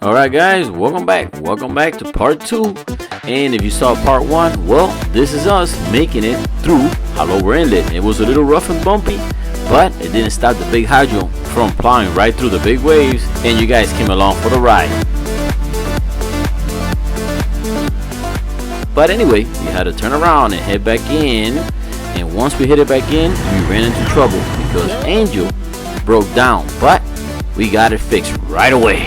Alright guys, welcome back to part 2. And if you saw part 1, well, this is us making it through Haulover Inlet. It was a little rough and bumpy, but it didn't stop the big hydra from plowing right through the big waves, and you guys came along for the ride. But anyway, we had to turn around and head back in, and once we headed back in, we ran into trouble because Angel broke down, but we got it fixed right away.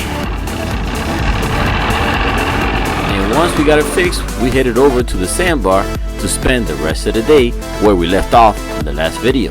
And once we got it fixed, we headed over to the Sandbar to spend the rest of the day where we left off in the last video.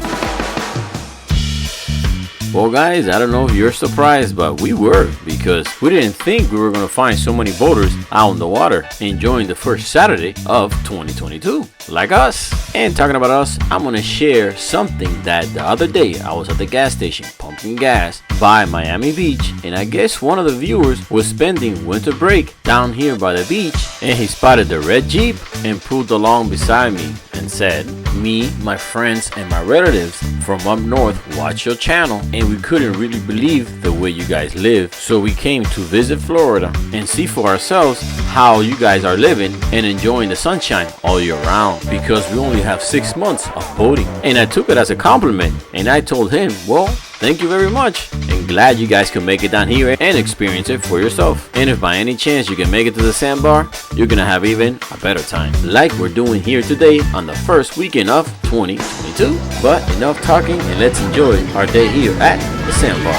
Well guys, I don't know if you're surprised, but we were, because we didn't think we were going to find so many boaters out on the water enjoying the first Saturday of 2022 like us. And talking about us, I'm going to share something that the other day I was at the gas station pumping gas by Miami Beach, and I guess one of the viewers was spending winter break down here by the beach, and he spotted the red Jeep and pulled along beside me and said, "Me, my friends, and my relatives from up north watch your channel, and we couldn't really believe the way you guys live, so we came to visit Florida and see for ourselves how you guys are living and enjoying the sunshine all year round, because we only have 6 months of boating." And I took it as a compliment, and I told him, well, thank you very much, and glad you guys can make it down here and experience it for yourself. And if by any chance you can make it to the Sandbar, you're gonna have even a better time, like we're doing here today on the first weekend of 2022. But enough talking, and let's enjoy our day here at the Sandbar.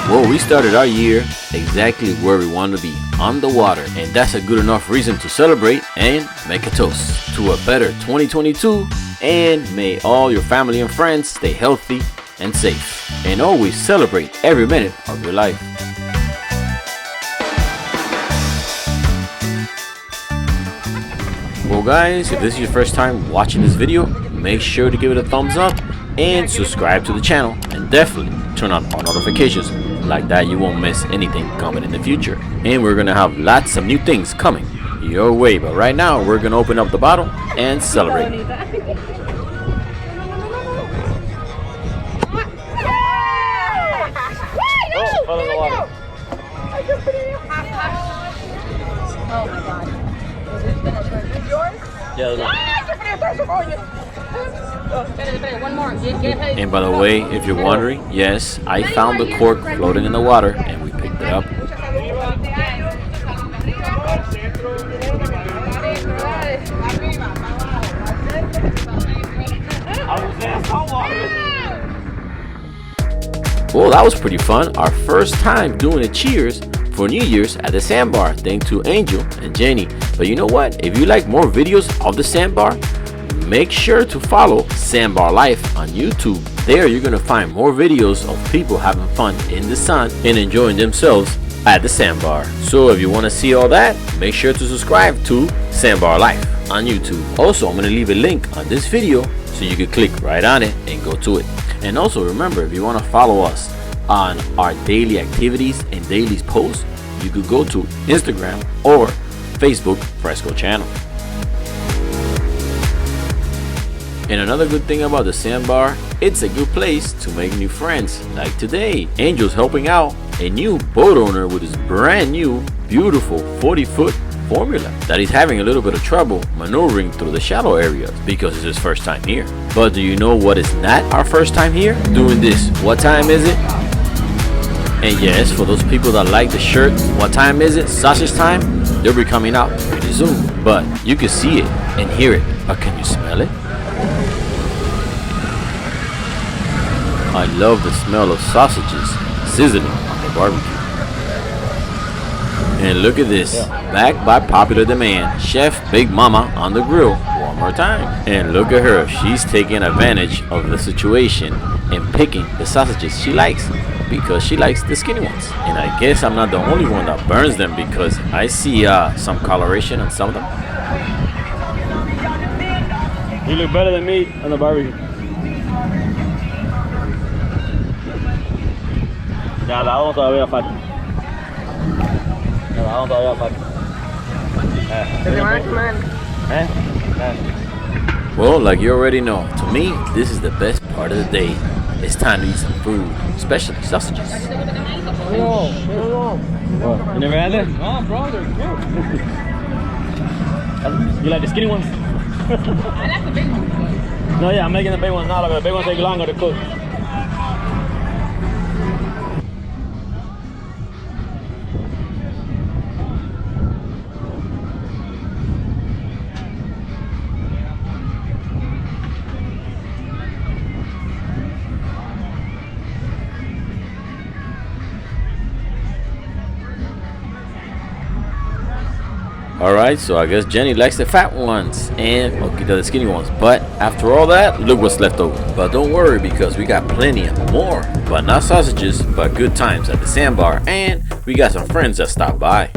Well, we started our year exactly where we want to be, on the water, and that's a good enough reason to celebrate and make a toast to a better 2022, and may all your family and friends stay healthy and safe, and always celebrate every minute of your life. Well guys, if this is your first time watching this video, make sure to give it a thumbs up and subscribe to the channel, and definitely turn on all notifications. Like that you won't miss anything coming in the future, and we're gonna have lots of new things coming your way. But right now we're gonna open up the bottle and celebrate. Oh, fell in the water. Oh my god. Is this yours? Yeah. One more. And by the way, if you're wondering, yes, I found the cork floating in the water and we picked it up. Well, that was pretty fun. Our first time doing a cheers for New Year's at the Sandbar, thanks to Angel and Jenny. But you know what? If you like more videos of the Sandbar, make sure to follow Sandbar Life on YouTube. There you're gonna find more videos of people having fun in the sun and enjoying themselves at the Sandbar. So if you want to see all that, make sure to subscribe to Sandbar Life on YouTube. Also, I'm gonna leave a link on this video so you can click right on it and go to it. And also remember, if you want to follow us on our daily activities and daily posts, you could go to Instagram or Facebook Fresco Channel. And another good thing about the Sandbar, it's a good place to make new friends. Like today, Angel's helping out a new boat owner with his brand new, beautiful 40-foot Formula that he's having a little bit of trouble maneuvering through the shallow areas because it's his first time here. But do you know what is not our first time here? Doing this. What time is it? And yes, for those people that like the shirt, what time is it? Sausage time? They'll be coming out pretty soon. But you can see it and hear it. But can you smell it? I love the smell of sausages sizzling on the barbecue. And look at this, back by popular demand, Chef Big Mama on the grill one more time. And look at her, she's taking advantage of the situation and picking the sausages she likes, because she likes the skinny ones. And I guess I'm not the only one that burns them, because I see some coloration on some of them. You look better than me on the barbecue. al lado todavía falta. Al lado todavía falta. Well, like you already know, to me, this is the best part of the day. It's time to eat some food, especially sausages. No. You never had that? No, bro, they're good. You like the skinny ones? I like the big ones. No, yeah, I'm making the big ones now. Like the big ones take longer to cook. Alright, so I guess Jenny likes the fat ones and Okita the skinny ones. But after all that, look what's left over. But don't worry, because we got plenty of more. But not sausages, but good times at the Sandbar, and we got some friends that stopped by.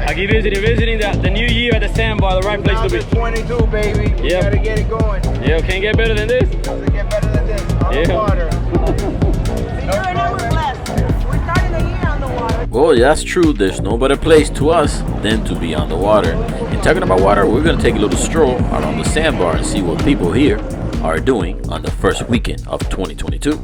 I keep visiting the new year at the Sandbar, the right place to be. 22, baby. We gotta get it going. Yeah, can't get better than this. Doesn't get better than this. On the water. We're starting the year on the water. Well, that's true. There's no better place to us than to be on the water. And talking about water, we're going to take a little stroll around the Sandbar and see what people here are doing on the first weekend of 2022.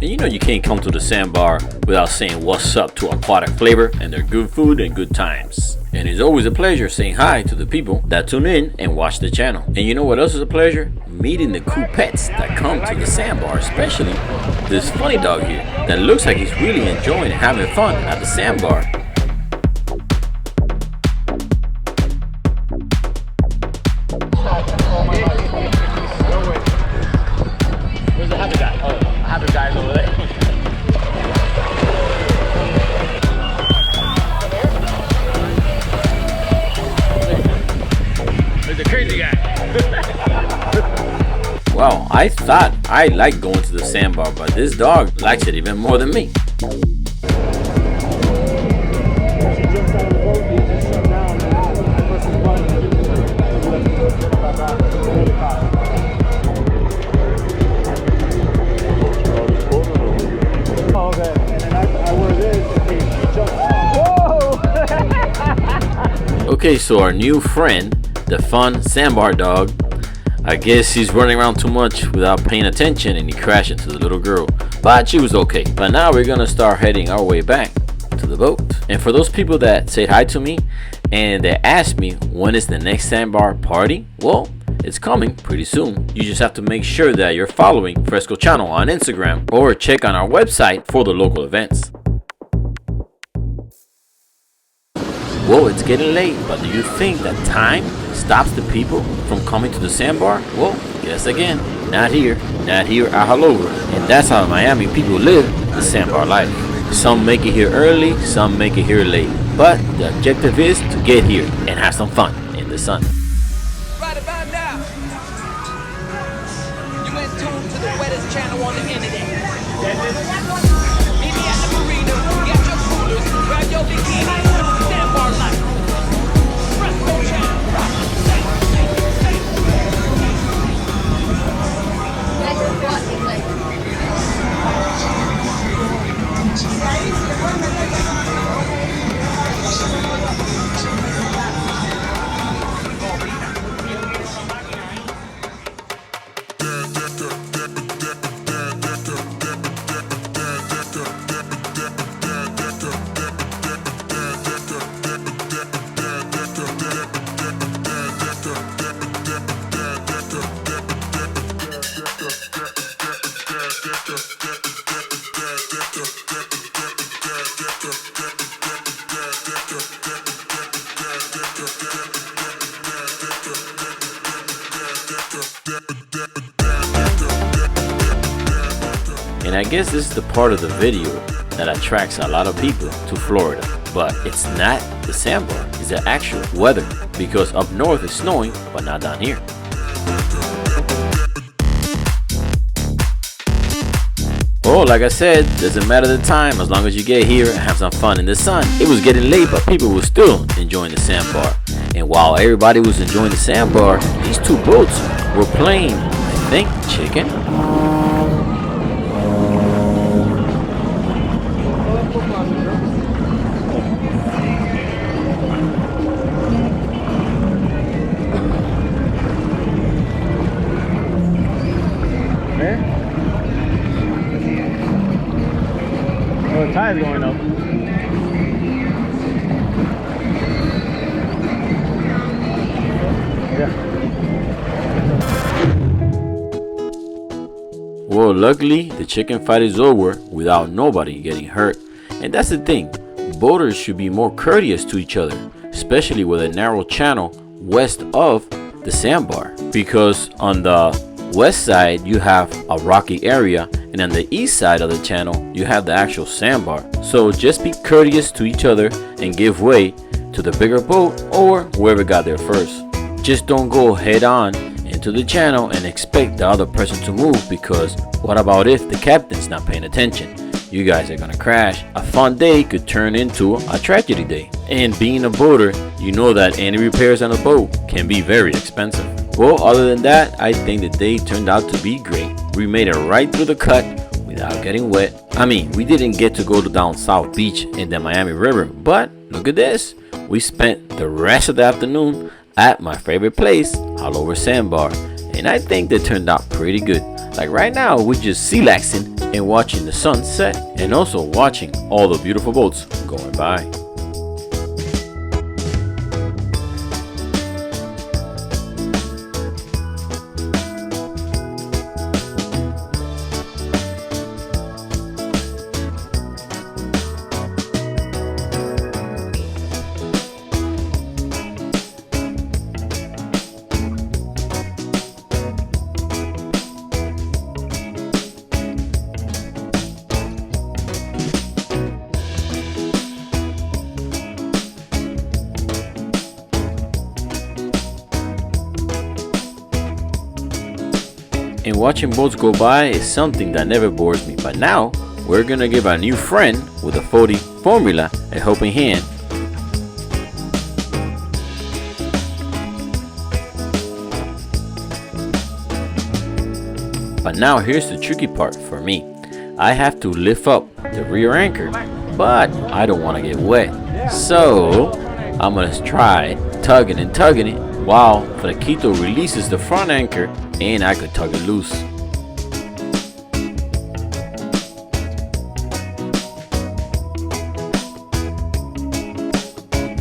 And you know you can't come to the Sandbar without saying what's up to Aquatic Flavor and their good food and good times. And it's always a pleasure saying hi to the people that tune in and watch the channel. And you know what else is a pleasure? Meeting the cool pets that come to the Sandbar, especially this funny dog here that looks like he's really enjoying and having fun at the Sandbar. Where's the happy guy? Oh, the happy guy's over there. There's the crazy guy. Wow, I thought I liked going to the Sandbar, but this dog likes it even more than me. Okay, so our new friend, the fun Sandbar dog, I guess he's running around too much without paying attention and he crashed into the little girl. But she was okay. But now we're gonna start heading our way back to the boat. And for those people that said hi to me and they asked me when is the next Sandbar party, well, it's coming pretty soon. You just have to make sure that you're following Fresco Channel on Instagram or check on our website for the local events. Well, it's getting late, but do you think that time stops the people from coming to the Sandbar? Well, guess again, not here at Haulover. And that's how Miami people live the Sandbar life. Some make it here early, some make it here late. But the objective is to get here and have some fun in the sun. Right about now, you in tune to the wettest channel on the internet. Meet me at the marina, get your coolers, grab your bikinis, Sandbar life. Fresco Channel. And I guess this is the part of the video that attracts a lot of people to Florida. but it's not the sandbar, it's the actual weather, because up north it's snowing, but not down here. Oh, like I said, doesn't matter the time, as long as you get here and have some fun in the sun. It was getting late, but people were still enjoying the sandbar. And while everybody was enjoying the sandbar, these two boats were playing, I think, chicken. Oh, the tide's going up. Well, luckily, the chicken fight is over without nobody getting hurt. And that's the thing, boaters should be more courteous to each other, especially with a narrow channel west of the sandbar. Because on the west side, you have a rocky area, and on the east side of the channel, you have the actual sandbar. So just be courteous to each other and give way to the bigger boat or whoever got there first. Just don't go head on into the channel and expect the other person to move, because what about if the captain's not paying attention? You guys are gonna crash. A fun day could turn into a tragedy day. And being a boater, you know that any repairs on a boat can be very expensive. Well, other than that, I think the day turned out to be great. We made it right through the cut without getting wet. I mean, we didn't get to go to down South Beach in the Miami River, but look at this. We spent the rest of the afternoon at my favorite place, Haulover Sandbar, and I think they turned out pretty good. Like right now, we're just chillaxing and watching the sunset, and also watching all the beautiful boats going by. And watching boats go by is something that never bores me, but now we're gonna give our new friend with the 40 formula a helping hand. But now here's the tricky part for me. I have to lift up the rear anchor, but I don't want to get wet. So I'm gonna try tugging and tugging it while Fresquito releases the front anchor, and I could tug it loose.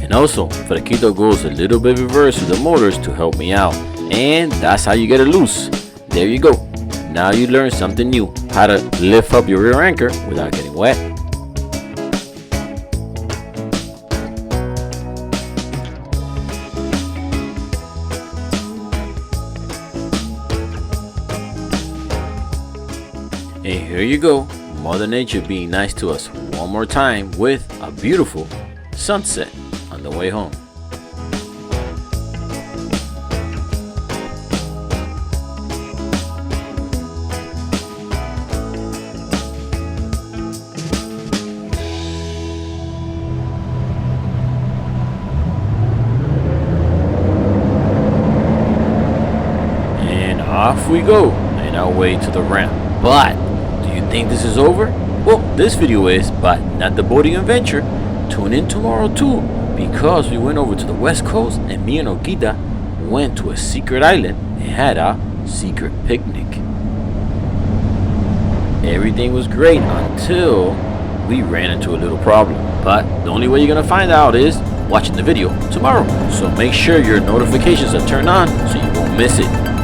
And also, Fresquito goes a little bit reverse with the motors to help me out. And that's how you get it loose. There you go. Now you learned something new, how to lift up your rear anchor without getting wet. And here you go, Mother Nature being nice to us one more time with a beautiful sunset on the way home. And off we go in our way to the ramp. But do you think this is over? Well, this video is, but not the boating adventure. Tune in tomorrow too, because we went over to the west coast and me and Okita went to a secret island and had a secret picnic. Everything was great until we ran into a little problem. But the only way you're gonna find out is watching the video tomorrow. So make sure your notifications are turned on so you won't miss it.